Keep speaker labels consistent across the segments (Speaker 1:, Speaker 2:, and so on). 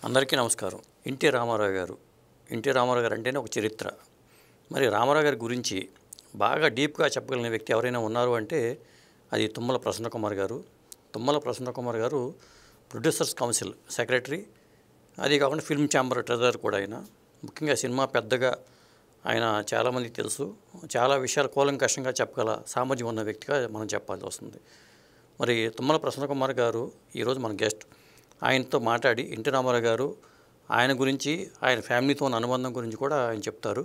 Speaker 1: అందరికీ నమస్కారం. ఎన్టీ రామారావు గారు అంటేనే ఒక చరిత్ర. మరి రామారావు గారి గురించి బాగా డీప్గా చెప్పగలిగిన వ్యక్తి ఎవరైనా ఉన్నారు అంటే అది తుమ్మల ప్రసన్న కుమార్ గారు. తుమ్మల ప్రసన్న కుమార్ గారు ప్రొడ్యూసర్స్ కౌన్సిల్ సెక్రటరీ, అది కాకుండా ఫిల్మ్ ఛాంబర్ ట్రెజరర్ కూడా. ఆయన ముఖ్యంగా సినిమా పెద్దగా ఆయన చాలామందికి తెలుసు. చాలా విషయాలు కూలంకషంగా చెప్పగల సామర్థ్యం ఉన్న వ్యక్తిగా మనం చెప్పాల్సి వస్తుంది. మరి తుమ్మల ప్రసన్న కుమార్ గారు ఈరోజు మన గెస్ట్. ఆయనతో మాట్లాడి ఎన్టీ రామారావు గారు ఆయన గురించి, ఆయన ఫ్యామిలీతో ఉన్న అనుబంధం గురించి కూడా ఆయన చెప్తారు.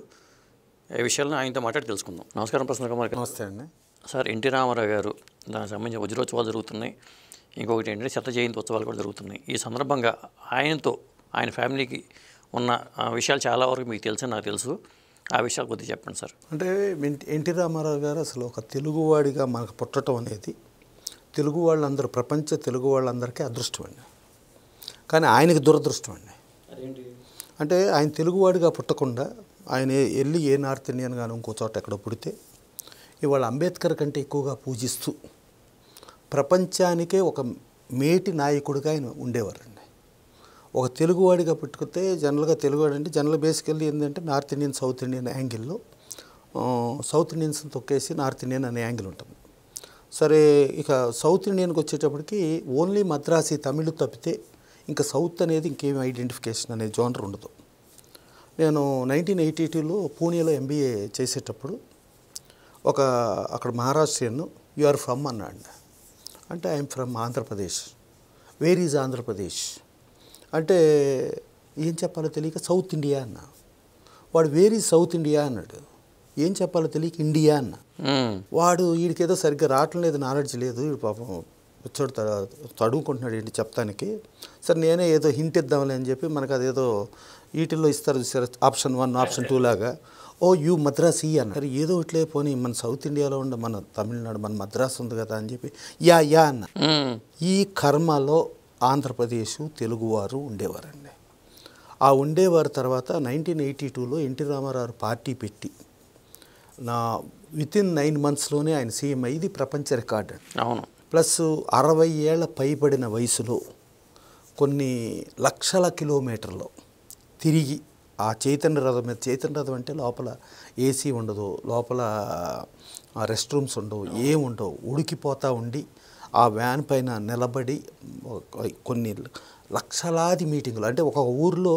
Speaker 1: ఈ విషయాలను ఆయనతో మాట్లాడి తెలుసుకుందాం. నమస్కారం ప్రసన్న కుమార్ గారు.
Speaker 2: నమస్తే అండి
Speaker 1: సార్, ఎన్టీ రామారావు గారు దానికి సంబంధించిన వజ్రోత్సవాలు జరుగుతున్నాయి. ఇంకొకటి ఏంటంటే శత జయంతి ఉత్సవాలు కూడా జరుగుతున్నాయి. ఈ సందర్భంగా ఆయనతో, ఆయన ఫ్యామిలీకి ఉన్న విషయాలు చాలా వరకు మీకు తెలుసు, నాకు తెలుసు. ఆ విషయాలు కొద్దిగా చెప్పండి సార్.
Speaker 2: అంటే ఎన్టీ రామారావు గారు అసలు ఒక తెలుగువాడిగా మనకు పుట్టడం అనేది తెలుగు వాళ్ళందరూ, ప్రపంచ తెలుగు వాళ్ళందరికీ అదృష్టం అండి. కానీ ఆయనకి దురదృష్టం అండి. అంటే ఆయన తెలుగువాడిగా పుట్టకుండా ఆయన వెళ్ళి ఏ నార్త్ ఇండియన్ కానీ ఇంకో చోట ఎక్కడో పుడితే ఇవాళ అంబేద్కర్ కంటే ఎక్కువగా పూజిస్తూ ప్రపంచానికే ఒక మేటి నాయకుడిగా ఆయన ఉండేవారండి. ఒక తెలుగువాడిగా పుట్టుకుంటే జనరల్గా తెలుగువాడు అంటే జనరల్ బేసికల్లీ ఏంటంటే నార్త్ ఇండియన్, సౌత్ ఇండియన్ యాంగిల్లో సౌత్ ఇండియన్స్ తొక్కేసి నార్త్ ఇండియన్ అనే యాంగిల్ ఉంటుంది. సరే, ఇక సౌత్ ఇండియన్కి వచ్చేటప్పటికి ఓన్లీ మద్రాసి తమిళ్ తప్పితే ఇంకా సౌత్ అనేది ఇంకేమి ఐడెంటిఫికేషన్ అనేది జోనర్ ఉండదు. నేను 1982లో పూణేలో ఎంబీఏ చేసేటప్పుడు అక్కడ మహారాష్ట్రియన్, యు ఆర్ ఫ్రమ్ అన్నాడు. అంటే I'm from Andhra Pradesh. Where is Andhra Pradesh అంటే ఏం చెప్పాలో తెలియక సౌత్ ఇండియా అన్న. వాడు వేర్ ఈజ్ సౌత్ ఇండియా అన్నాడు. ఏం చెప్పాలో తెలియక ఇండియా అన్న. వాడు వీడికేదో సరిగ్గా రావటం లేదు, నాలెడ్జ్ లేదు, వీడు పాపం వచ్చాడు అడుగుకుంటున్నాడు ఏంటి చెప్తానికి. సరే నేనే ఏదో హింట్ ఇద్దాంలే అని చెప్పి మనకు అదేదో వీటిల్లో ఇస్తారు చూసారు, ఆప్షన్ 1 ఆప్షన్ 2 లాగా, ఓ యూ మద్రాసి అన్నారు. ఏదో ఇట్లే పోనీ మన సౌత్ ఇండియాలో ఉండే మన తమిళనాడు, మన మద్రాసు ఉంది కదా అని చెప్పి యా అన్న. ఈ కర్మలో ఆంధ్రప్రదేశ్ తెలుగువారు ఉండేవారండి. ఆ ఉండేవారు తర్వాత 1982లో ఎన్టీ రామారావు పార్టీ పెట్టి వితిన్ 9 monthsలోనే ఆయన సీఎం అయ్యి ప్రపంచ రికార్డు.
Speaker 1: అవును.
Speaker 2: ప్లస్ 60 ఏళ్ల పైబడిన వయసులో కొన్ని లక్షల కిలోమీటర్లు తిరిగి ఆ చైతన్య రథం మీద, చైతన్య రథం అంటే లోపల ఏసీ ఉండదు, లోపల రెస్ట్ రూమ్స్ ఉండవు, ఏముండవు, ఉడికిపోతూ ఉండి ఆ వ్యాన్ పైన నిలబడి కొన్ని లక్షలాది మీటింగులు. అంటే ఒక ఊరిలో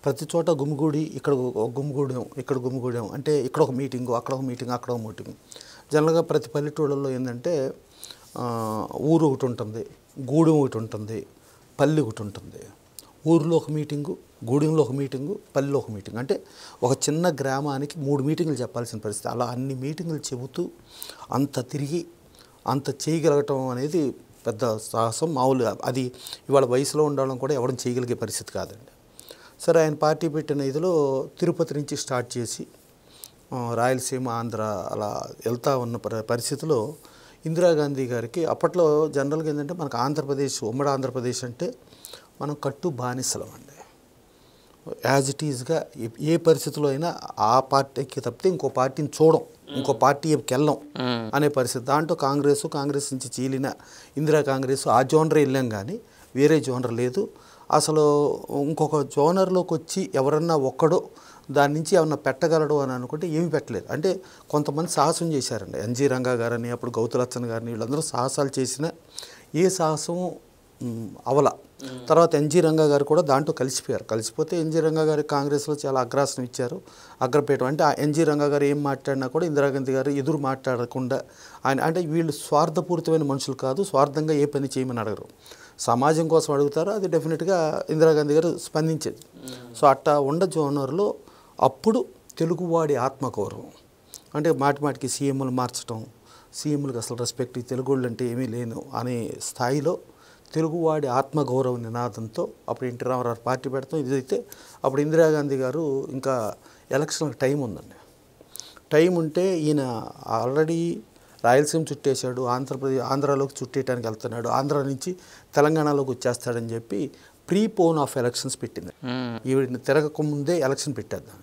Speaker 2: ప్రతి చోట గుమిగూడి, ఇక్కడ గుమిగూడాం, ఇక్కడ గుమిగూడాం అంటే ఇక్కడ ఒక మీటింగు, అక్కడ ఒక మీటింగ్, అక్కడ ఒక మీటింగ్. జనరల్గా ప్రతి పల్లెటూళ్ళల్లో ఏంటంటే ఊరు ఒకటి ఉంటుంది, గూడెం ఒకటి ఉంటుంది, పల్లి ఒకటి ఉంటుంది. ఊరిలో ఒక మీటింగు, గూడెంలో ఒక మీటింగు, పల్లిలో ఒక మీటింగ్. అంటే ఒక చిన్న గ్రామానికి 3 మీటింగులు చెప్పాల్సిన పరిస్థితి. అలా అన్ని మీటింగులు చెబుతూ అంత తిరిగి అంత చేయగలగటం అనేది పెద్ద సాహసం. మామూలుగా అది ఇవాళ వయసులో ఉండడం కూడా ఎవడం చేయగలిగే పరిస్థితి కాదండి. సరే, ఆయన పార్టీ పెట్టిన ఇదిలో తిరుపతి నుంచి స్టార్ట్ చేసి రాయలసీమ, ఆంధ్ర అలా వెళ్తూ ఉన్న పరిస్థితిలో ఇందిరాగాంధీ గారికి అప్పట్లో జనరల్గా ఏంటంటే మనకు ఆంధ్రప్రదేశ్, ఉమ్మడి ఆంధ్రప్రదేశ్ అంటే మనం కట్టు బానిసలం అండి. యాజ్ ఇట్ ఈజ్గా ఏ పరిస్థితిలో అయినా ఆ పార్టీకి తప్పితే ఇంకో పార్టీని చూడం, ఇంకో పార్టీకి వెళ్ళం అనే పరిస్థితి. దాంట్లో కాంగ్రెస్ నుంచి చీలిన ఇందిరా కాంగ్రెస్ ఆ జోనర్ వెళ్ళాం, కానీ వేరే జోనర్ లేదు. అసలు ఇంకొక జోనర్లోకి వచ్చి ఎవరన్నా ఒక్కడో దాని నుంచి ఏమన్నా పెట్టగలడు అని అనుకుంటే ఏమి పెట్టలేదు. అంటే కొంతమంది సాహసం చేశారండి. ఎన్జీ రంగా గారని, అప్పుడు గౌతులచ్చన్ గారిని, వీళ్ళందరూ సాహసాలు చేసిన ఏ సాహసం అవల. తర్వాత ఎన్జీ రంగా గారు కూడా దాంట్లో కలిసిపోయారు. కలిసిపోతే ఎన్జీ రంగా గారికి కాంగ్రెస్లో చాలా అగ్రాసనం ఇచ్చారు, అగ్రపీఠం. అంటే ఎన్జీ రంగా గారు ఏం మాట్లాడినా కూడా ఇందిరాగాంధీ గారు ఎదురు మాట్లాడకుండా ఆయన, అంటే వీళ్ళు స్వార్థపూరితమైన మనుషులు కాదు, స్వార్థంగా ఏ పని చేయమని అడగరు, సమాజం కోసం అడుగుతారు. అది డెఫినెట్గా ఇందిరాగాంధీ గారు స్పందించేది. సో అట్టా ఉండ జోనర్లో అప్పుడు తెలుగువాడి ఆత్మగౌరవం అంటే మాటిమాటికి సీఎంలు మార్చడం, సీఎంలకు అసలు రెస్పెక్ట్, తెలుగు వాళ్ళు అంటే ఏమీ లేను అనే స్థాయిలో తెలుగువాడి ఆత్మగౌరవ నినాదంతో అప్పుడు ఎన్టీ రామారావు పార్టీ పెడతాం. ఇదైతే అప్పుడు ఇందిరాగాంధీ గారు ఇంకా ఎలక్షన్కి టైం ఉందండి. టైం ఉంటే ఈయన ఆల్రెడీ రాయలసీమ చుట్టేశాడు, ఆంధ్రాలోకి చుట్టేయడానికి వెళ్తున్నాడు, ఆంధ్ర నుంచి తెలంగాణలోకి వచ్చేస్తాడని చెప్పి ప్రీపోన్ ఆఫ్ ఎలక్షన్స్ పెట్టింది. ఈవిడిని తిరగక ముందే ఎలక్షన్ పెట్టేద్దాం.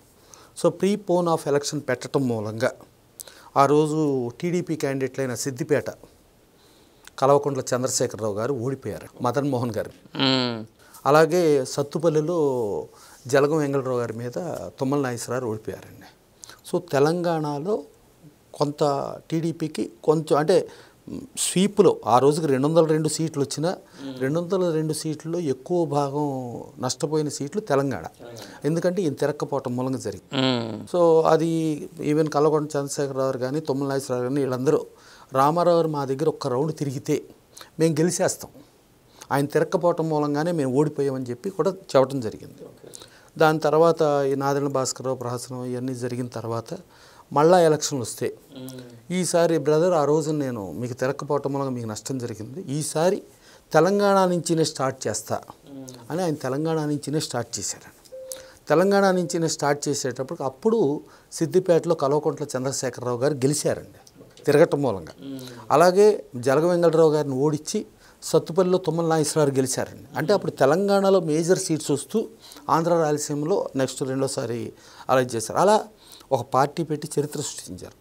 Speaker 2: సో ప్రీపోన్ ఆఫ్ ఎలక్షన్ పెట్టడం మూలంగా ఆ రోజు టీడీపీ క్యాండిడేట్లైన సిద్దిపేట కల్వకుంట్ల చంద్రశేఖరరావు గారు ఓడిపోయారు మదన్ మోహన్ గారు. అలాగే సత్తుపల్లిలో జలగం వెంగళరావు గారి మీద తుమ్మల నాగేశ్వరరావు ఓడిపోయారండి. సో తెలంగాణలో కొంత టీడీపీకి కొంచెం అంటే స్వీప్లో ఆ రోజుకి 202 సీట్లు వచ్చినా 202 సీట్లలో ఎక్కువ భాగం నష్టపోయిన సీట్లు తెలంగాణ. ఎందుకంటే ఈయన తిరక్కపోవటం మూలంగా జరిగింది. సో అది ఈవెన్ కల్వకుంట్ల చంద్రశేఖరరావు కానీ తుమ్మల నాగేశ్వరరావు కానీ వీళ్ళందరూ రామారావు గారు మా దగ్గర ఒక్క రౌండ్ తిరిగితే మేము గెలిచేస్తాం, ఆయన తిరక్కపోవటం మూలంగానే మేము ఓడిపోయామని చెప్పి కూడా చెప్పడం జరిగింది. దాని తర్వాత ఈ నాదెండ్ల భాస్కరరావు ప్రహసనం ఇవన్నీ జరిగిన తర్వాత మళ్ళా ఎలక్షన్లు వస్తే ఈసారి బ్రదర్ ఆ రోజు నేను మీకు తిరక్కపోవటం వల్ల మీకు నష్టం జరిగింది, ఈసారి తెలంగాణ నుంచినే స్టార్ట్ చేస్తా అని ఆయన తెలంగాణ నుంచినే స్టార్ట్ చేశారండి. తెలంగాణ నుంచినే స్టార్ట్ చేసేటప్పుడు అప్పుడు సిద్దిపేటలో కల్వకుంట్ల చంద్రశేఖరరావు గారు గెలిచారండి తిరగటం మూలంగా. అలాగే జలగ వెంగళరావు గారిని ఓడించి సత్తుపల్లిలో తుమ్మల నాగేశ్వరరావు గెలిచారండి. అంటే అప్పుడు తెలంగాణలో మేజర్ సీట్స్ వస్తూ ఆంధ్ర రాయలసీమలో నెక్స్ట్ రెండోసారి అలా చేశారు. అలా ఒక పార్టీ పెట్టి చరిత్ర సృష్టించారు.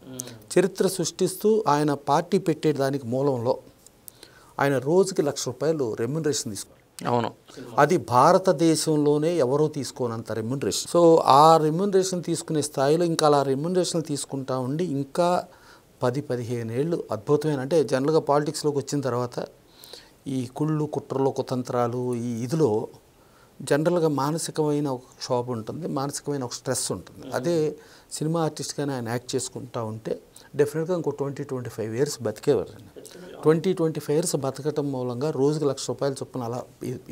Speaker 2: చరిత్ర సృష్టిస్తూ ఆయన పార్టీ పెట్టేదానికి మూలంలో ఆయన రోజుకి ₹1,00,000 రెమ్యునరేషన్ తీసుకున్నారు.
Speaker 1: అవును,
Speaker 2: అది భారతదేశంలోనే ఎవరో తీసుకోనంత రెమ్యునరేషన్. సో ఆ రెమ్యునరేషన్ తీసుకునే స్థాయిలో ఇంకా అలా రెమ్యునరేషన్ తీసుకుంటా ఉండి ఇంకా 10-15 ఏళ్ళు అద్భుతమైన, అంటే జనరల్గా పాలిటిక్స్లోకి వచ్చిన తర్వాత ఈ కుళ్ళు కుట్రలు కుతంత్రాలు ఈ ఇదిలో జనరల్గా మానసికమైన ఒక క్షోభ ఉంటుంది, మానసికమైన ఒక స్ట్రెస్ ఉంటుంది. అదే సినిమా ఆర్టిస్ట్గానే ఆయన యాక్ట్ చేసుకుంటూ ఉంటే డెఫినెట్గా ఇంకో 20-25 ఇయర్స్ బతికేవారండి. 20-25 ఇయర్స్ బతకటం మూలంగా రోజుకి ₹1,00,000 చొప్పున అలా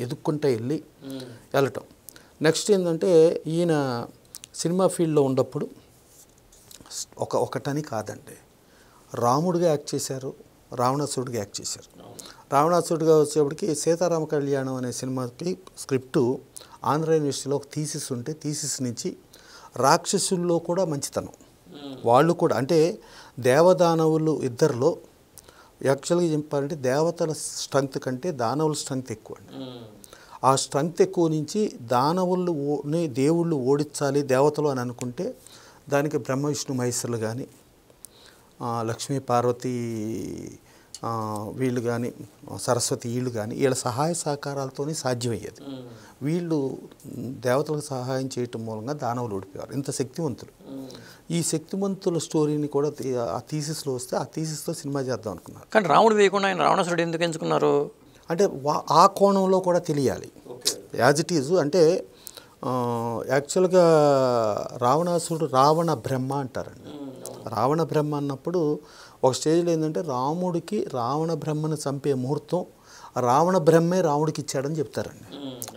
Speaker 2: ఎదుక్కుంటే వెళ్ళటం. నెక్స్ట్ ఏంటంటే ఈయన సినిమా ఫీల్డ్లో ఉన్నప్పుడు ఒకటని కాదండి, రాముడిగా యాక్ట్ చేశారు, రావణాసురుడిగా యాక్ట్ చేశారు. రావణాసురుడిగా వచ్చేప్పటికి సీతారామ కళ్యాణం అనే సినిమాకి స్క్రిప్టు ఆంధ్ర యూనివర్సిటీలో ఒక థీసిస్ ఉంటే థీసిస్ నుంచి రాక్షసుల్లో కూడా మంచితనం వాళ్ళు కూడా, అంటే దేవదానవులు ఇద్దరిలో యాక్చువల్గా చెప్పాలంటే దేవతల స్ట్రెంగ్త్ కంటే దానవుల స్ట్రెంగ్త్ ఎక్కువ అండి. ఆ స్ట్రెంగ్త్ ఎక్కువ నుంచి దానవుల్ని దేవుళ్ళు ఓడించాలి దేవతలు అని అనుకుంటే దానికి బ్రహ్మ విష్ణు మహేశ్వరులు కానీ లక్ష్మీ పార్వతి వీళ్ళు కానీ సరస్వతి వీళ్ళు కానీ వీళ్ళ సహాయ సహకారాలతోనే సాధ్యమయ్యేది. వీళ్ళు దేవతలకు సహాయం చేయటం మూలంగా దానవులు ఓడిపోయారు. ఇంత శక్తివంతులు. ఈ శక్తివంతుల స్టోరీని కూడా ఆ థీసిస్లో వస్తే ఆ థీసిస్తో సినిమా చేద్దాం అనుకున్నారు.
Speaker 1: కానీ రాముడు వేయకుండా ఆయన రావణాసురుడు ఎందుకు ఎంచుకున్నారు
Speaker 2: అంటే ఆ కోణంలో కూడా తెలియాలి. యాజ్ ఇట్ ఈజ్ అంటే యాక్చువల్గా రావణాసురుడు రావణ బ్రహ్మ అంటారండి. రావణ బ్రహ్మ అన్నప్పుడు ఒక స్టేజ్లో ఏంటంటే రాముడికి రావణ బ్రహ్మను చంపే ముహూర్తం రావణ బ్రహ్మే రాముడికి ఇచ్చాడని చెప్తారండి.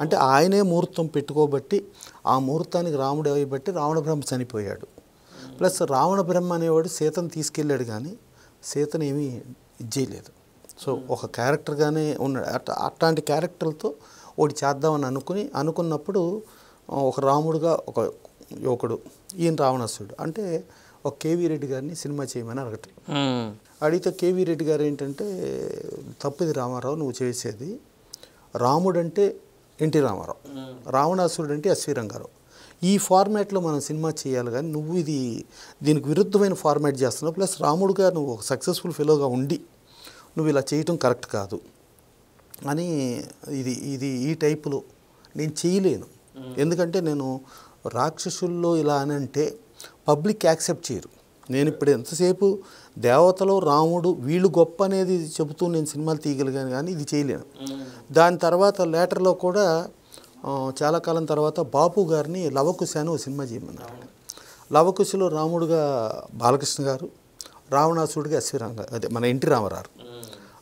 Speaker 2: అంటే ఆయనే ముహూర్తం పెట్టుకోబట్టి ఆ ముహూర్తానికి రాముడు అయ్యబట్టి రావణ బ్రహ్మ చనిపోయాడు. ప్లస్ రావణ బ్రహ్మ అనేవాడు సీతను తీసుకెళ్ళాడు కానీ సీతను ఏమీ ఇచ్చేయలేదు. సో ఒక క్యారెక్టర్గానే ఉన్నాడు. అట్లాంటి క్యారెక్టర్లతో ఒకటి చేద్దామని అనుకున్నప్పుడు ఒక రాముడుగా ఒక యువకుడు ఈయన రావణాసురుడు అంటే ఒక కేవీ రెడ్డి గారిని సినిమా చేయమని అడగటం. అడిగితే కేవీ రెడ్డి గారు ఏంటంటే తప్పిది రామారావు నువ్వు చేసేది, రాముడు అంటే ఎన్టీ రామారావు, రావణాసురుడు అంటే ఎస్వి రంగారావు, ఈ ఫార్మాట్లో మనం సినిమా చేయాలి కానీ నువ్వు దీనికి విరుద్ధమైన ఫార్మాట్ చేస్తున్నావు. ప్లస్ రాముడుగా నువ్వు ఒక సక్సెస్ఫుల్ ఫెలోగా ఉండి నువ్వు ఇలా చేయటం కరెక్ట్ కాదు అని ఇది ఈ టైపులో నేను చేయలేను. ఎందుకంటే నేను రాక్షసుల్లో ఇలా అని అంటే పబ్లిక్ యాక్సెప్ట్ చేయరు. నేను ఇప్పుడు ఎంతసేపు దేవతలో రాముడు వీళ్ళు గొప్ప అనేది చెబుతూ నేను సినిమాలు తీయగలిగాను కానీ ఇది చేయలేను. దాని తర్వాత లేటర్లో కూడా చాలా కాలం తర్వాత బాపు గారిని లవకుశ అని ఒక సినిమా చేయమన్నారు. లవకుశలో రాముడుగా బాలకృష్ణ గారు, రావణాసురుడిగా ఎస్వి రంగా అదే మన ఎన్టీ రామారావు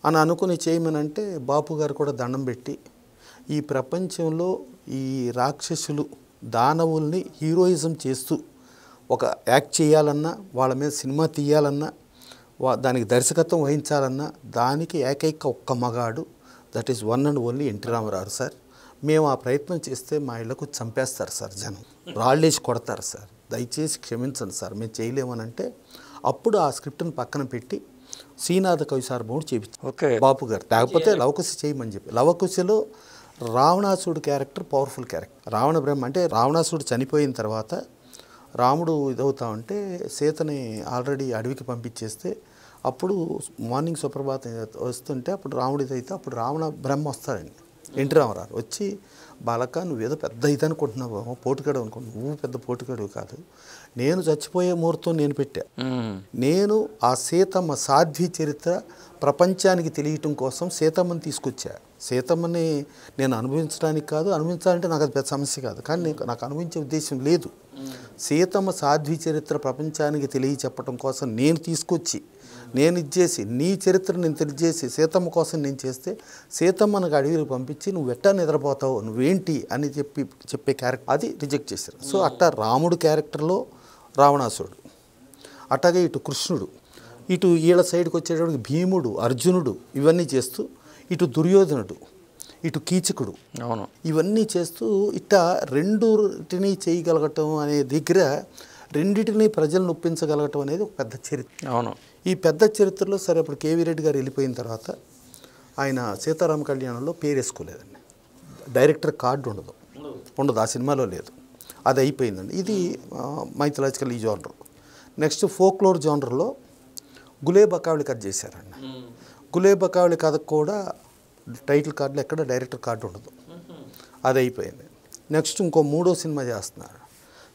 Speaker 2: అని అనుకుని చేయమనంటే బాపు గారు కూడా దండం పెట్టి ఈ ప్రపంచంలో ఈ రాక్షసులు దానవుల్ని హీరోయిజం చేస్తూ ఒక యాక్ట్ చేయాలన్నా వాళ్ళ మీద సినిమా తీయాలన్నా దానికి దర్శకత్వం వహించాలన్నా దానికి ఏకైక ఒక్క మగాడు that is one and only NT Ramarao sir. మేము ఆ ప్రయత్నం చేస్తే మా ఇళ్లకు చంపేస్తారు సార్, జనం రాళ్ళేసి కొడతారు సార్, దయచేసి క్షమించండి సార్ మేము చేయలేమనంటే అప్పుడు ఆ స్క్రిప్ట్ని పక్కన పెట్టి శ్రీనాథ కవి సార్బోడు చేయించారు బాపు గారు. లేకపోతే లవకుశ చేయమని చెప్పి లవకుశలో రావణాసురుడు క్యారెక్టర్ పవర్ఫుల్ క్యారెక్టర్. రావణ బ్రహ్మ అంటే రావణాసురుడు చనిపోయిన తర్వాత రాముడు ఇదవుతా ఉంటే సీతని ఆల్రెడీ అడవికి పంపించేస్తే అప్పుడు మార్నింగ్ సుప్రభాతం వస్తుంటే అప్పుడు రాముడు ఇదైతే అప్పుడు రావణ బ్రహ్మ వస్తాడండి ఎన్టీ రామారావు వచ్చి బాలక నువ్వేదో పెద్ద ఇది అనుకుంటున్నావు, పోటుగాడు అనుకుంటున్నావు. నువ్వు పెద్ద పోటుగాడు కాదు. నేను చచ్చిపోయే ముహూర్తం నేను పెట్టా. నేను ఆ సీతమ్మ సాధ్వి చరిత్ర ప్రపంచానికి తెలియటం కోసం సీతమ్మని తీసుకొచ్చా. సీతమ్మని నేను అనుభవించడానికి కాదు, అనుభవించాలంటే నాకు అది పెద్ద సమస్య కాదు, కానీ నాకు అనుభవించే ఉద్దేశం లేదు. సీతమ్మ సాధ్వి చరిత్ర ప్రపంచానికి తెలియచెప్పటం కోసం నేను తీసుకొచ్చి నేను ఇచ్చేసి నీ చరిత్ర నేను తెలియజేసి సీతమ్మ కోసం నేను చేస్తే సీతమ్మ నాకు అడవికి పంపించి నువ్వు ఎట్టా నిద్రపోతావు, నువ్వేంటి అని చెప్పే క్యారెక్టర్ అది రిజెక్ట్ చేశారు. సో అట్టా రాముడు క్యారెక్టర్లో రావణాసురుడు, అట్లాగే ఇటు కృష్ణుడు, ఇటు వీళ్ళ సైడ్కి వచ్చేటప్పటికి భీముడు, అర్జునుడు ఇవన్నీ చేస్తూ, ఇటు దుర్యోధనుడు, ఇటు కీచకుడు,
Speaker 1: అవును,
Speaker 2: ఇవన్నీ చేస్తూ ఇట్టా రెండుటిని చేయగలగటం అనే దగ్గర రెండిటిని ప్రజలను ఒప్పించగలగటం అనేది ఒక పెద్ద చరిత్ర.
Speaker 1: అవును.
Speaker 2: ఈ పెద్ద చరిత్రలో సరే అప్పుడు కేవీ రెడ్డి గారు వెళ్ళిపోయిన తర్వాత ఆయన సీతారామ కళ్యాణంలో పేరు వేసుకోలేదండి. డైరెక్టర్ కార్డు ఉండదు, ఆ సినిమాలో లేదు, అది అయిపోయిందండి. ఇది మైథలాజికల్ ఈ జానర్. నెక్స్ట్ ఫోక్లోర్ జానర్లో గులే బకావళి కథ చేశారండి. గులే బకావళి కథకు కూడా టైటిల్ కార్డులో ఎక్కడ డైరెక్టర్ కార్డు ఉండదు, అది అయిపోయింది. నెక్స్ట్ ఇంకో 3వ సినిమా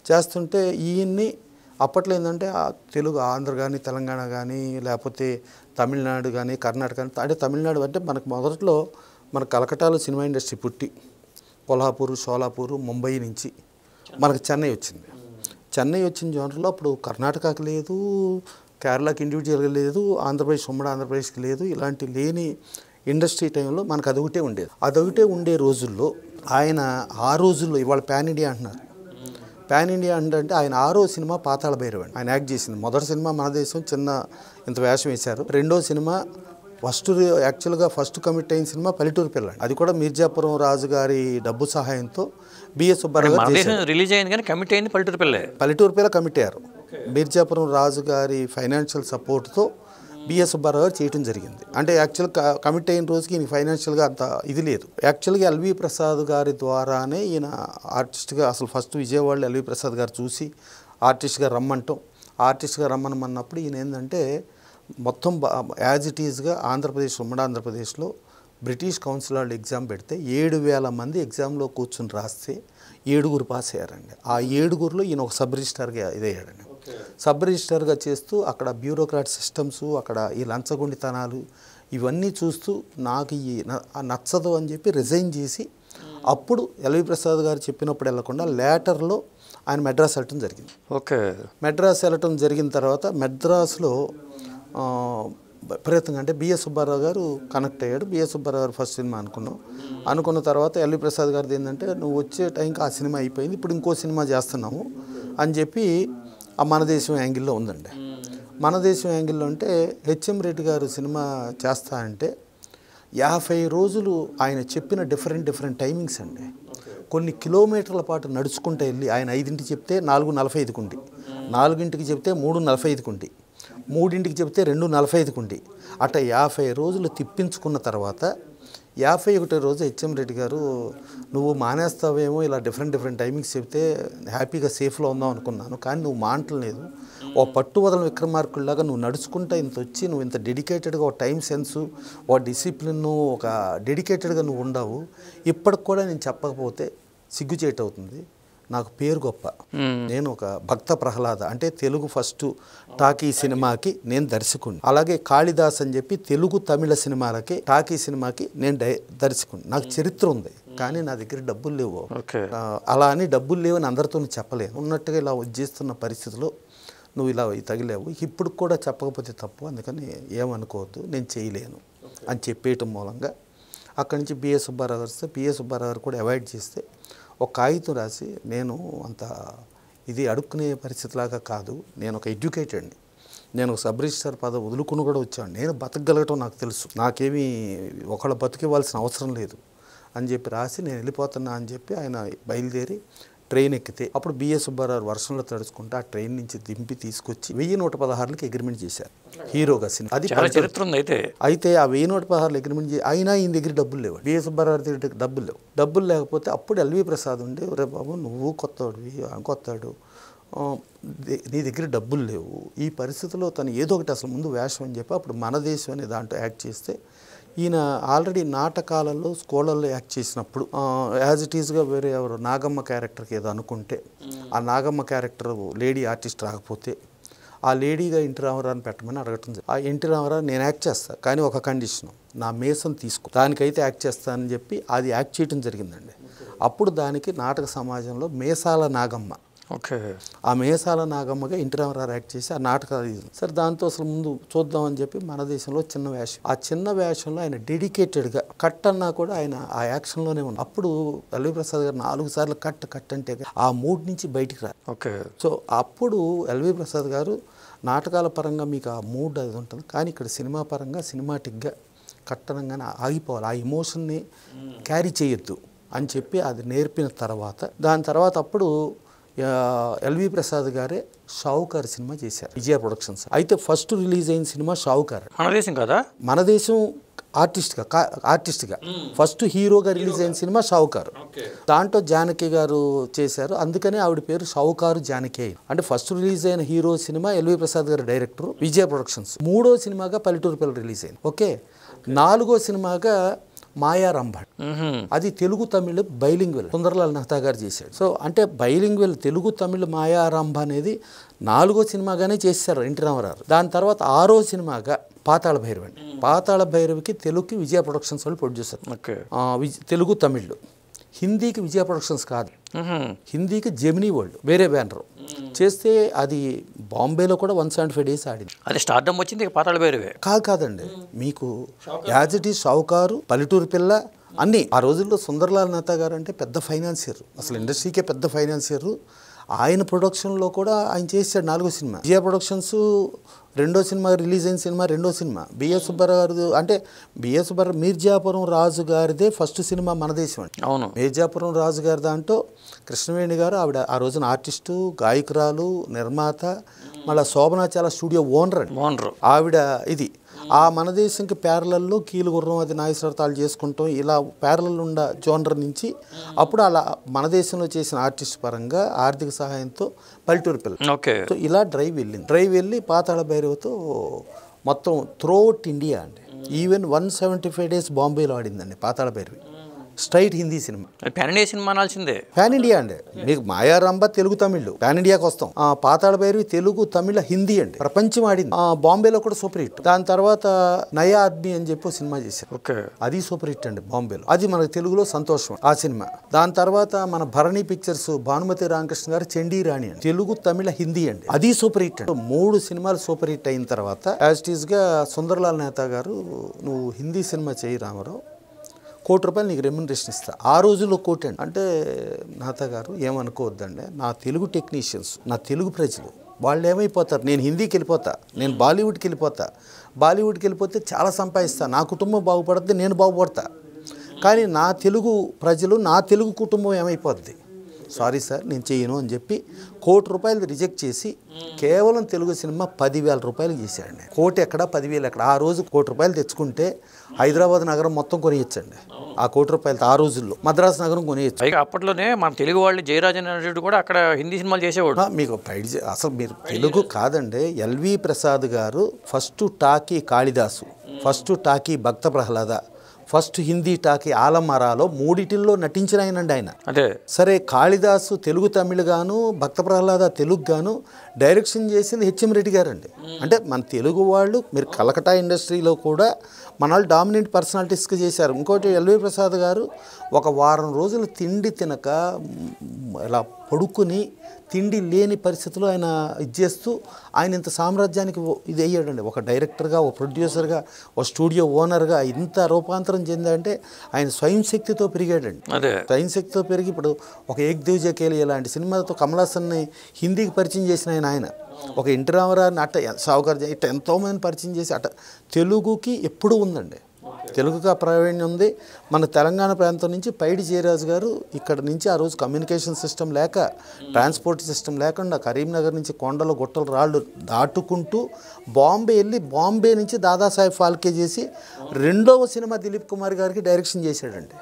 Speaker 2: చేస్తుంటే ఈయన్ని అప్పట్లో ఏంటంటే తెలుగు ఆంధ్ర కానీ తెలంగాణ కానీ లేకపోతే తమిళనాడు కానీ కర్ణాటక కానీ, అంటే తమిళనాడు అంటే మనకు మొదట్లో మన కలకట్టాలో సినిమా ఇండస్ట్రీ పుట్టి కొల్హాపూరు, షోలాపూరు, ముంబై నుంచి మనకు చెన్నై వచ్చింది. చెన్నై వచ్చిన జోనర్లో అప్పుడు కర్ణాటకకి లేదు, కేరళకి ఇండివిజువల్గా లేదు, ఆంధ్రప్రదేశ్ ఉమ్మడి ఆంధ్రప్రదేశ్కి లేదు. ఇలాంటి లేని ఇండస్ట్రీ టైంలో మనకు అదొకటే ఉండేది. అదొకటే ఉండే రోజుల్లో ఆయన ఆ రోజుల్లో ఇవాళ పాన్ ఇండియా అంటున్నారు. పాన్ ఇండియా అంటే ఆయన 6వ సినిమా పాతాళ భైరవి ఆయన యాక్ట్ చేసింది. మొదటి సినిమా మన దేశం చిన్న ఇంత వేషం వేశారు. 2వ సినిమా యాక్చువల్గా ఫస్ట్ కమిట్ అయిన సినిమా పల్లెటూరు పిల్ల, అది కూడా మీర్జాపురం రాజు గారి డబ్బు సహాయంతో బిఎస్ సుబ్బారావు
Speaker 1: రిలీజ్ అయింది కానీ కమిట్ అయింది
Speaker 2: పల్లెటూరు పిల్ల కమిట్ అయ్యారు. మీర్జాపురం రాజు గారి ఫైనాన్షియల్ సపోర్ట్తో బిఎస్ సుబ్బారావు గారు చేయడం జరిగింది. అంటే యాక్చువల్గా కమిట్ అయిన రోజుకి ఈయన ఫైనాన్షియల్గా అంత ఇది లేదు. యాక్చువల్గా ఎల్వి ప్రసాద్ గారి ద్వారానే ఈయన ఆర్టిస్ట్గా అసలు ఫస్ట్ విజయవాడలో ఎల్వి ప్రసాద్ గారు చూసి ఆర్టిస్ట్గా రమ్మన్నప్పుడు ఈయన ఏంటంటే మొత్తం యాజ్ ఇట్ ఈజ్గా ఆంధ్రప్రదేశ్ ఉమ్మడి ఆంధ్రప్రదేశ్లో బ్రిటిష్ కౌన్సిల్ వాళ్ళు ఎగ్జామ్ పెడితే 7,000 మంది ఎగ్జామ్లో కూర్చుని రాస్తే 7గురు పాస్ అయ్యారండి. ఆ 7గురులో ఈయన ఒక సబ్ రిజిస్టార్గా ఇదయ్యాడండి. సబ్ రిజిస్టార్గా చేస్తూ అక్కడ బ్యూరోక్రాట్ సిస్టమ్స్, అక్కడ ఈ లంచగొండితనాలు ఇవన్నీ చూస్తూ నాకు ఈ నచ్చదు అని చెప్పి రిజైన్ చేసి అప్పుడు ఎల్వి ప్రసాద్ గారు చెప్పినప్పుడు వెళ్లకుండా లేటర్లో ఆయన మెడ్రాస్ వెళ్ళటం జరిగింది. మెడ్రాస్ వెళ్ళటం జరిగిన తర్వాత మెడ్రాస్లో ప్రయత్నం అంటే బిఎస్ సుబ్బారావు గారు కనెక్ట్ అయ్యాడు. బిఎస్ సుబ్బారావు గారు ఫస్ట్ సినిమా అనుకున్న తర్వాత ఎల్వి ప్రసాద్ గారిది ఏంటంటే నువ్వు వచ్చే టైంకి ఆ సినిమా అయిపోయింది, ఇప్పుడు ఇంకో సినిమా చేస్తున్నాము అని చెప్పి ఆ మన దేశం యాంగిల్లో ఉందండి. మన దేశం యాంగిల్లో అంటే హెచ్ఎం రెడ్డి గారు సినిమా చేస్తా అంటే 50 రోజులు ఆయన చెప్పిన డిఫరెంట్ టైమింగ్స్ అండి. కొన్ని కిలోమీటర్ల పాటు నడుచుకుంటూ వెళ్ళి ఆయన 5ంటికి చెప్తే 4:45కి ఉండి, 4ంటికి చెప్తే 3:45కి ఉండి, 3ంటికి చెప్తే 2:45కి ఉండి, అట్లా 50 రోజులు తిప్పించుకున్న తర్వాత 51వ రోజు హెచ్ఎం రెడ్డి గారు నువ్వు మానేస్తావేమో ఇలా డిఫరెంట్ టైమింగ్స్ చెప్తే హ్యాపీగా సేఫ్లో ఉందాం అనుకున్నాను, కానీ నువ్వు మాంటలేదు, ఓ పట్టువదల విక్రమార్కుల్లాగా నువ్వు నడుచుకుంటా ఇంత వచ్చి నువ్వు ఇంత డెడికేటెడ్గా ఒక టైం సెన్సు, ఒక డిసిప్లిన్, ఒక డెడికేటెడ్గా నువ్వు ఉండవు, ఇప్పటికి కూడా నేను చెప్పకపోతే సిగ్గుచేటు అవుతుంది, నాకు పేరు గొప్ప, నేను ఒక భక్త ప్రహ్లాద అంటే తెలుగు ఫస్ట్ టాకీ సినిమాకి నేను దర్శకుని, అలాగే కాళిదాస్ అని చెప్పి తెలుగు తమిళ సినిమాలకి టాకీ సినిమాకి నేను దర్శకుని, నాకు చరిత్ర ఉంది కానీ నా దగ్గర డబ్బులు లేవు, అలా అని డబ్బులు లేవని అందరితో చెప్పలేను, ఉన్నట్టుగా ఇలా ఉజ్జేస్తున్న పరిస్థితిలో నువ్వు ఇలా తగిలేవు, ఇప్పుడు కూడా చెప్పకపోతే తప్పు, అందుకని ఏమనుకోవద్దు నేను చేయలేను అని చెప్పేయటం మూలంగా అక్కడి నుంచి బిఎస్ సుబ్బారావు గారు వస్తే బిఎస్ సుబ్బారావు గారు కూడా అవాయిడ్ చేస్తే ఒక కాగితం రాసి నేను అంత ఇది అడుక్కునే పరిస్థితిలాగా కాదు, నేను ఒక ఎడ్యుకేటెడ్ని, నేను ఒక సబ్ రిజిస్టర్ పదవి వదులుకుని కూడా వచ్చాను, నేను బతకగలగటం నాకు తెలుసు, నాకేమీ ఒకళ్ళ బతికివ్వాల్సిన అవసరం లేదు అని చెప్పి రాసి నేను వెళ్ళిపోతున్నా అని చెప్పి ఆయన బయలుదేరి ట్రైన్ ఎక్కితే అప్పుడు బిఎస్ సుబ్బారావు వర్షంలో తడుచుకుంటే ఆ ట్రైన్ నుంచి దింపి తీసుకొచ్చి 1116కి అగ్రిమెంట్ చేశారు హీరోగా సినిమా. అది
Speaker 1: చరిత్ర ఉంది.
Speaker 2: అయితే ఆ 1116 అగ్రిమెంట్ చేసి అయినా ఈయన దగ్గర డబ్బులు లేవు, బిఎస్ సుబ్బారావు దగ్గర డబ్బులు లేకపోతే అప్పుడు ఎల్వి ప్రసాద్ ఉండే ఒరే బాబు నువ్వు కొత్తాడు నీ దగ్గర డబ్బులు లేవు, ఈ పరిస్థితిలో తను ఏదో ఒకటి అసలు ముందు వేషం అని చెప్పి అప్పుడు మన దేశం అనే దాంట్లో యాక్ట్ చేస్తే ఈయన ఆల్రెడీ నాటకాలలో స్కూళ్ళల్లో యాక్ట్ చేసినప్పుడు యాజ్ ఇట్ ఈస్గా వేరే ఎవరు నాగమ్మ క్యారెక్టర్కి ఏదో అనుకుంటే ఆ నాగమ్మ క్యారెక్టర్ లేడీ ఆర్టిస్ట్ రాకపోతే ఆ లేడీగా ఎన్టీ రామారావుని పెట్టమని అడగటం ఆ ఎన్టీ రామారావు నేను యాక్ట్ చేస్తాను కానీ ఒక కండిషన్ నా మేసం తీసుకో దానికైతే యాక్ట్ చేస్తానని చెప్పి అది యాక్ట్ చేయడం జరిగిందండి. అప్పుడు దానికి నాటక సమాజంలో మేసాల నాగమ్మ
Speaker 1: ఓకే
Speaker 2: ఆ మేసాల నాగమ్మగా ఎన్టీ రామారావు యాక్ట్ చేసి ఆ నాటకాలు సరే దాంతో అసలు ముందు చూద్దామని చెప్పి మన దేశంలో చిన్న వేషం ఆ చిన్న వేషంలో ఆయన డెడికేటెడ్గా కట్ అన్నా కూడా ఆయన ఆ యాక్షన్లోనే ఉన్నాడు. అప్పుడు ఎల్వి ప్రసాద్ గారు 4 సార్లు కట్ అంటే ఆ మూడ్ నుంచి బయటికి రా.
Speaker 1: ఓకే
Speaker 2: సో అప్పుడు ఎల్వి ప్రసాద్ గారు నాటకాల పరంగా మీకు ఆ మూడ్ అది ఉంటుంది కానీ ఇక్కడ సినిమా పరంగా సినిమాటిక్గా కట్టనంగానే ఆగిపోవాలి, ఆ ఎమోషన్ని క్యారీ చేయొద్దు అని చెప్పి అది నేర్పిన తర్వాత దాని తర్వాత అప్పుడు ఎల్వి ప్రసాద్ గారే షావుకార్ సినిమా చేశారు విజయ ప్రొడక్షన్స్. అయితే ఫస్ట్ రిలీజ్ అయిన సినిమా షావుకార్.
Speaker 1: మన దేశం కదా,
Speaker 2: మన దేశం ఆర్టిస్ట్గా ఫస్ట్ హీరోగా రిలీజ్ అయిన సినిమా షావుకారు. దాంట్లో జానకి గారు చేశారు, అందుకని ఆవిడ పేరు షావుకారు జానకి. అంటే ఫస్ట్ రిలీజ్ అయిన హీరో సినిమా ఎల్వి ప్రసాద్ గారు డైరెక్టర్ విజయ ప్రొడక్షన్స్. 3వ సినిమాగా పల్లెటూరు పిల్ల రిలీజ్ అయింది. ఓకే 4వ సినిమాగా మాయా రంభాడ్, అది తెలుగు తమిళ్ బైలింగ్వెల్ సుందరలాల్ మెహతా గారు చేశాడు. సో అంటే బైలింగ్వెల్ తెలుగు తమిళ్ మాయా రంభ అనేది 4వ సినిమాగానే చేశారు ఎన్టీ రామారావు. దాని తర్వాత 6వ సినిమాగా పాతాళ భైరవి అండి. పాతాళ భైరవికి తెలుగుకి విజయ ప్రొడక్షన్స్ వాళ్ళు ప్రొడ్యూసర్, తెలుగు తమిళ్. హిందీకి విజయ ప్రొడక్షన్స్ కాదు, హిందీకి జెమినీ వరల్డ్ వేరే బ్యానర్ చేస్తే అది బాంబేలో కూడా 175 days ఆడింది.
Speaker 1: అది స్టార్డమ్ వచ్చింది పాతాళ భైరవే
Speaker 2: కాదండి, మీకు యాజ్ ఇట్ ఈస్ షావుకారు పల్లెటూరు పిల్ల అన్నీ. ఆ రోజుల్లో సుందరలాల్ మెహతా గారు అంటే పెద్ద ఫైనాన్సియర్, అసలు ఇండస్ట్రీకే పెద్ద ఫైనాన్సియర్. ఆయన ప్రొడక్షన్లో కూడా ఆయన చేశాడు 4వ సినిమా. విజయ ప్రొడక్షన్స్ 2వ సినిమా రిలీజ్ అయిన సినిమా 2వ సినిమా బిఎస్ సుబ్బారావు గారు. అంటే బిఎస్ సుబ్బారావు మీర్జాపురం రాజు గారిదే ఫస్ట్ సినిమా మన దేశం అండి.
Speaker 1: అవును,
Speaker 2: మీర్జాపురం రాజు గారి దాంట్లో కృష్ణవేణి గారు ఆవిడ ఆ రోజున ఆర్టిస్టు, గాయకురాలు, నిర్మాత, మళ్ళీ శోభనాచాల స్టూడియో ఓనర్ ఆవిడ. ఇది ఆ మన దేశంకి ప్యారలల్లో కీలుగుర్రం అది నాయసరతాలు చేసుకుంటాం ఇలా ప్యారలల్ ఉన్న జోనర్ నుంచి అప్పుడు అలా మన దేశంలో చేసిన ఆర్టిస్ట్ పరంగా ఆర్థిక సహాయంతో పల్లెటూరు పిల్ల.
Speaker 1: ఓకే
Speaker 2: సో ఇలా డ్రైవ్ వెళ్ళి పాతాళ భైరవతో మొత్తం త్రూఅవుట్ ఇండియా అండి. ఈవెన్ 175 days బాంబేలో ఆడిందండి Pathala Bhairavi. Straight Hindi cinema,
Speaker 1: pan India cinema అనాల్సిందే.
Speaker 2: పాన్ ఇండియా అండి. మీకు మాయారంభ తెలుగు తమిళ్ పాన్ ఇండియాకి వస్తాం. పాతాళ భైరవి తెలుగు తమిళ హిందీ అండి, ప్రపంచం ఆడింది. బాంబేలో కూడా సూపర్ హిట్. దాని తర్వాత నయా ఆద్మీ అని చెప్పి సినిమా చేశారు,
Speaker 1: ఓకే
Speaker 2: అది సూపర్ హిట్ అండి బాంబేలో. అది మనకు తెలుగులో సంతోషం ఆ సినిమా. దాని తర్వాత మన భరణి పిక్చర్స్ భానుమతి రామకృష్ణ గారు చండీ రాణి అండి, తెలుగు తమిళ హిందీ అండి, అది సూపర్ హిట్ అండి. 3 సినిమాలు సూపర్ హిట్ అయిన తర్వాత యాజ్ ఇట్ ఈస్ గా సుందరలాల్ మెహతా గారు నువ్వు హిందీ సినిమా చేయి రామారావు, ₹1 నీకు రెమ్యునరేషన్ ఇస్తా. ఆ రోజుల్లో కోటి అండి. అంటే మెహతా గారు ఏమనుకోవద్దండి, నా తెలుగు టెక్నీషియన్స్, నా తెలుగు ప్రజలు వాళ్ళు ఏమైపోతారు, నేను హిందీకి వెళ్ళిపోతా, నేను బాలీవుడ్కి వెళ్ళిపోతే చాలా సంపాదిస్తా, నా కుటుంబం బాగుపడుతుంది, నేను బాగుపడతా. కానీ నా తెలుగు ప్రజలు, నా తెలుగు కుటుంబం ఏమైపోద్ది, సారీ సార్ నేను చేయను అని చెప్పి ₹1 రిజెక్ట్ చేసి కేవలం తెలుగు సినిమా ₹10,000 చేశాడండి. కోటి ఎక్కడ 10,000 ఎక్కడ. ఆ రోజు ₹1 తెచ్చుకుంటే హైదరాబాద్ నగరం మొత్తం కొనియచ్చండి. ఆ ₹1 ఆ రోజుల్లో మద్రాసు నగరం కొనియచ్చు.
Speaker 1: అప్పట్లోనే మన తెలుగు వాళ్ళు జయరాజన్ అనేటువంటి కూడా అక్కడ హిందీ సినిమాలు చేసేవాడు.
Speaker 2: మీకు అసలు మీరు తెలుగు కాదండి. ఎల్వి ప్రసాద్ గారు first talkie Kalidasu, first talkie Bhakta Prahlada, first Hindi talkie ఆలమరాలో 3 నటించిన ఆయనండి ఆయన.
Speaker 1: అదే
Speaker 2: సరే కాళిదాసు తెలుగు తమిళ్ గాను, భక్త ప్రహ్లాద తెలుగు గాను డైరెక్షన్ చేసింది హెచ్ఎం రెడ్డి గారండి. అంటే మన తెలుగు వాళ్ళు మీరు కలకటా ఇండస్ట్రీలో కూడా మన వాళ్ళు డామినెంట్ పర్సనాలిటీస్గా చేశారు. ఇంకోటి ఎల్వి ప్రసాద్ గారు ఒక వారం రోజులు తిండి తినక ఇలా పడుకుని తిండి లేని పరిస్థితుల్లో ఆయన ఇది చేస్తూ ఆయన ఇంత సామ్రాజ్యానికి ఇది అయ్యాడండి. ఒక డైరెక్టర్గా, ఒక ప్రొడ్యూసర్గా, ఒక స్టూడియో ఓనర్గా ఇంత రూపాంతరం చెందంటే ఆయన స్వయం శక్తితో పెరిగాడండి. స్వయం శక్తితో పెరిగి ఇప్పుడు ఒక ఏక్ దేవ్ జకేలి ఇలాంటి సినిమాలతో కమల్ హాసన్ని హిందీకి పరిచయం చేసిన ఆయన ఒక ఎన్టీ రామారావుని అట్ట షావుకార్ ఇట్ట ఎంతోమంది పరిచయం చేసి అట్ట తెలుగుకి ఎప్పుడూ ఉందండి, తెలుగుగా ప్రావీణ్యం ఉంది. మన తెలంగాణ ప్రాంతం నుంచి పైడి జయరాజు గారు ఇక్కడ నుంచి ఆ రోజు కమ్యూనికేషన్ సిస్టమ్ లేక, ట్రాన్స్పోర్ట్ సిస్టమ్ లేకుండా కరీంనగర్ నుంచి కొండలు గుట్టలు రాళ్ళు దాటుకుంటూ బాంబే వెళ్ళి బాంబే నుంచి దాదాసాహెబ్ ఫాల్కే చేసి 2వ సినిమా దిలీప్ కుమార్ గారికి డైరెక్షన్ చేశాడండి.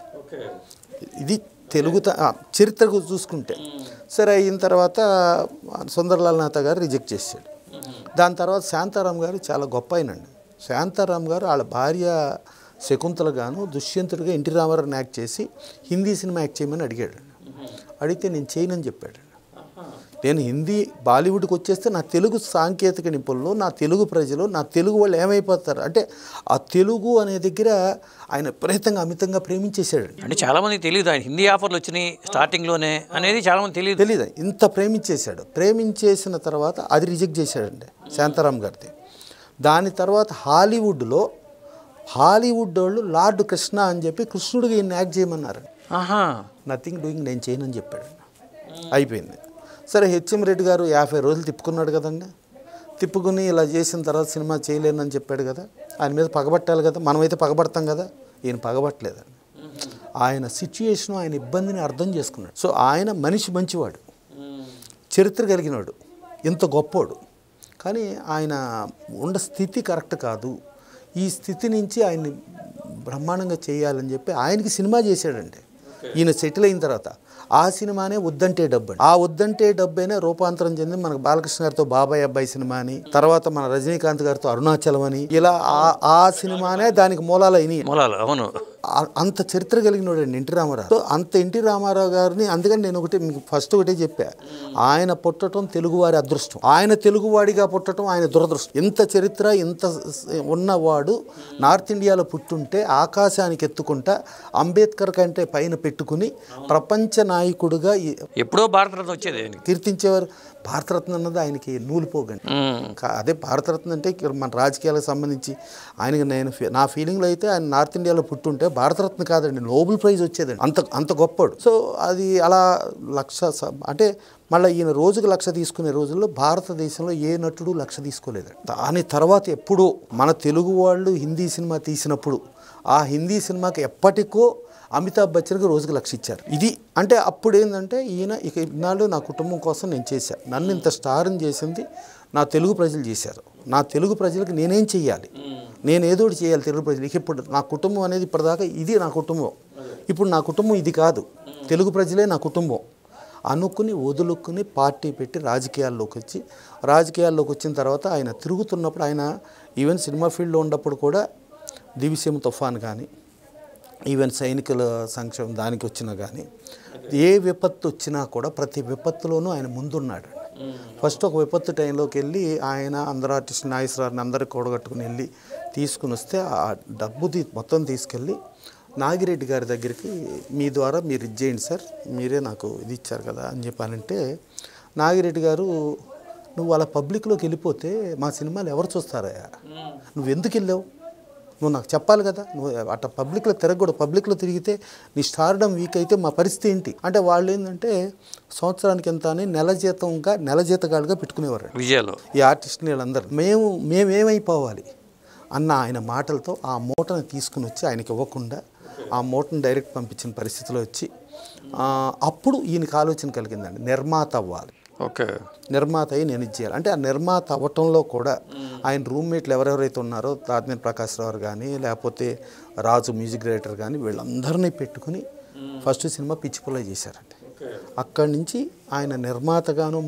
Speaker 2: ఇది తెలుగు చరిత్రకు చూసుకుంటే. సరే అయిన తర్వాత సుందరలాల్ మెహతా గారు రిజెక్ట్ చేశాడు. దాని తర్వాత శాంతారాం గారు చాలా గొప్ప ఆయనండి. శాంతారాం గారు వాళ్ళ భార్య శకుంతల గాను దుష్యంతుడిగా ఎన్టీ రామారావుని యాక్ట్ చేసి హిందీ సినిమా యాక్ట్ చేయమని అడిగాడు. అడిగితే నేను చేయనని చెప్పాడు. నేను హిందీ బాలీవుడ్కి వచ్చేస్తే నా తెలుగు సాంకేతిక నిపుణులు, నా తెలుగు ప్రజలు, నా తెలుగు వాళ్ళు ఏమైపోతారు అంటే ఆ తెలుగు అనే దగ్గర ఆయన విపరీతంగా అమితంగా ప్రేమించేశాడు.
Speaker 1: అంటే చాలామందికి తెలియదు ఆయన హిందీ ఆఫర్లు వచ్చినాయి స్టార్టింగ్లోనే అనేది చాలామంది
Speaker 2: తెలీదు. ఇంత ప్రేమించేశాడు. ప్రేమించేసిన తర్వాత అది రిజెక్ట్ చేశాడండి శాంతారాం గారిది. దాని తర్వాత హాలీవుడ్ వాళ్ళు లార్డ్ కృష్ణ అని చెప్పి కృష్ణుడిగా ఈయన యాక్ట్ చేయమన్నారు. నథింగ్ డూయింగ్, నేను చేయనని చెప్పాడు. అయిపోయింది. సరే హెచ్ఎం రెడ్డి గారు 50 రోజులు తిప్పుకున్నాడు కదండి. తిప్పుకుని ఇలా చేసిన తర్వాత సినిమా చేయలేనని చెప్పాడు కదా. ఆయన మీద పగబట్టాలి కదా. మనమైతే పగబడతాం కదా. ఈయన పగబట్టలేదండి. ఆయన సిచ్యుయేషను, ఆయన ఇబ్బందిని అర్థం చేసుకున్నాడు. సో ఆయన మనిషి మంచివాడు, చరిత్ర కలిగినవాడు, ఇంత గొప్పోడు. కానీ ఆయన ఉన్న స్థితి కరెక్ట్ కాదు. ఈ స్థితి నుంచి ఆయన్ని బ్రహ్మాండంగా చేయాలని చెప్పి ఆయనకి సినిమా చేశాడండి. ఈయన సెటిల్ అయిన తర్వాత ఆ సినిమానే వద్దంటే డబ్బు. ఆ వద్దంటే డబ్బైనా రూపాంతరం చెంది మనకు బాలకృష్ణ గారితో బాబాయ్ అబ్బాయి సినిమా అని, తర్వాత మన రజనీకాంత్ గారితో అరుణాచలం అని, ఇలా ఆ సినిమానే దానికి మూలాలు అయినాయి.
Speaker 1: అవును,
Speaker 2: అంత చరిత్ర కలిగినోడండి ఎన్టీ రామారావు. సో అంత ఎన్టీ రామారావు గారిని, అందుకని నేను మీకు ఫస్ట్ ఒకటే చెప్పా, ఆయన పుట్టడం తెలుగువారి అదృష్టం, ఆయన తెలుగువాడిగా పుట్టడం ఆయన దురదృష్టం. ఇంత చరిత్ర ఇంత ఉన్నవాడు నార్త్ ఇండియాలో పుట్టుంటే ఆకాశానికి ఎత్తుకుంటా అంబేద్కర్ కంటే పైన పెట్టుకుని ప్రపంచ నాయకుడిగా
Speaker 1: ఎప్పుడో భారతరత్న వచ్చేది
Speaker 2: కీర్తించేవారు. భారతరత్న అన్నది ఆయనకి నూలిపోగండి. అదే భారతరత్న అంటే మన రాజకీయాలకు సంబంధించి ఆయనకి నా ఫీలింగ్లో అయితే ఆయన నార్త్ ఇండియాలో పుట్టుంటే భారతరత్న కాదండి, నోబెల్ ప్రైజ్ వచ్చేదండి. అంత గొప్పడు. సో అది అలా అంటే మళ్ళీ ఈయన రోజుకు 1,00,000 తీసుకునే రోజుల్లో భారతదేశంలో ఏ నటుడు 1,00,000 తీసుకోలేదు. దాని తర్వాత ఎప్పుడో మన తెలుగు వాళ్ళు హిందీ సినిమా తీసినప్పుడు ఆ హిందీ సినిమాకి ఎప్పటికో అమితాబ్ బచ్చన్కి రోజుకి 1,00,000 ఇచ్చారు. ఇది అంటే అప్పుడు ఏంటంటే ఈయన ఇక ఇన్నాళ్ళు నా కుటుంబం కోసం నేను చేశాను, నన్ను ఇంత స్టార్ని చేసింది నా తెలుగు ప్రజలు చేశారు, నా తెలుగు ప్రజలకు నేనేం చెయ్యాలి, నేను ఏదో ఒకటి చేయాలి తెలుగు ప్రజలకి. ఇప్పుడు నా కుటుంబం అనేది ఇప్పటిదాకా ఇది నా కుటుంబం, ఇప్పుడు నా కుటుంబం ఇది కాదు, తెలుగు ప్రజలే నా కుటుంబం అనుకుని వదులుకుని పార్టీ పెట్టి రాజకీయాల్లోకి వచ్చిన తర్వాత ఆయన తిరుగుతున్నప్పుడు, ఆయన ఈవెన్ సినిమా ఫీల్డ్లో ఉన్నప్పుడు కూడా దివిసీమ తుఫాన్ కానీ, ఈవెన్ సైనికుల సంక్షేమం దానికి వచ్చినా కానీ, ఏ విపత్తు వచ్చినా కూడా ప్రతి విపత్తులోనూ ఆయన ముందున్నాడు. ఫస్ట్ ఒక విపత్తు టైంలోకి వెళ్ళి ఆయన అందరు ఆర్టిస్ట్ నాగేశ్వరరావుని అందరికి కూడగట్టుకుని వెళ్ళి తీసుకుని వస్తే ఆ డబ్బు మొత్తం తీసుకెళ్ళి నాగిరెడ్డి గారి దగ్గరికి, మీ ద్వారా మీరు ఇది చేయండి సార్, మీరే నాకు ఇది ఇచ్చారు కదా అని చెప్పానంటే, నాగిరెడ్డి గారు నువ్వు అలా పబ్లిక్లోకి వెళ్ళిపోతే మా సినిమాలు ఎవరు చూస్తారయ్యా, నువ్వు ఎందుకు వెళ్ళావు, నువ్వు నాకు చెప్పాలి కదా, నువ్వు అట్లా పబ్లిక్లో తిరగకూడదు, పబ్లిక్లో తిరిగితే నీ స్టార్డమ్ వీక్ అయితే మా పరిస్థితి ఏంటి అంటే, వాళ్ళు ఏంటంటే సంవత్సరానికి ఎంత అని నెల జీతగాళ్ళుగా పెట్టుకునేవారు
Speaker 1: విజయాలు
Speaker 2: ఈ ఆర్టిస్ట్ని. వీళ్ళందరూ మేమేమైపోవాలి అన్న ఆయన మాటలతో ఆ మూటను తీసుకుని వచ్చి ఆయనకి ఇవ్వకుండా ఆ మూటను డైరెక్ట్ పంపించిన పరిస్థితిలో వచ్చి అప్పుడు ఈయనకి ఆలోచన కలిగిందండి, నిర్మాత అవ్వాలి. నిర్మాత అయ్యి నేను ఇది చేయాలి అంటే, ఆ నిర్మాత అవ్వటంలో కూడా ఆయన రూమ్మేట్లు ఎవరెవరైతే ఉన్నారో తాతినేని ప్రకాష్ రావు కానీ, లేకపోతే రాజు మ్యూజిక్ డైరెక్టర్ కానీ, వీళ్ళందరినీ పెట్టుకుని ఫస్ట్ సినిమా పిచ్చి పుల్ల చేశారండి. అక్కడి నుంచి ఆయన నిర్మాతగాను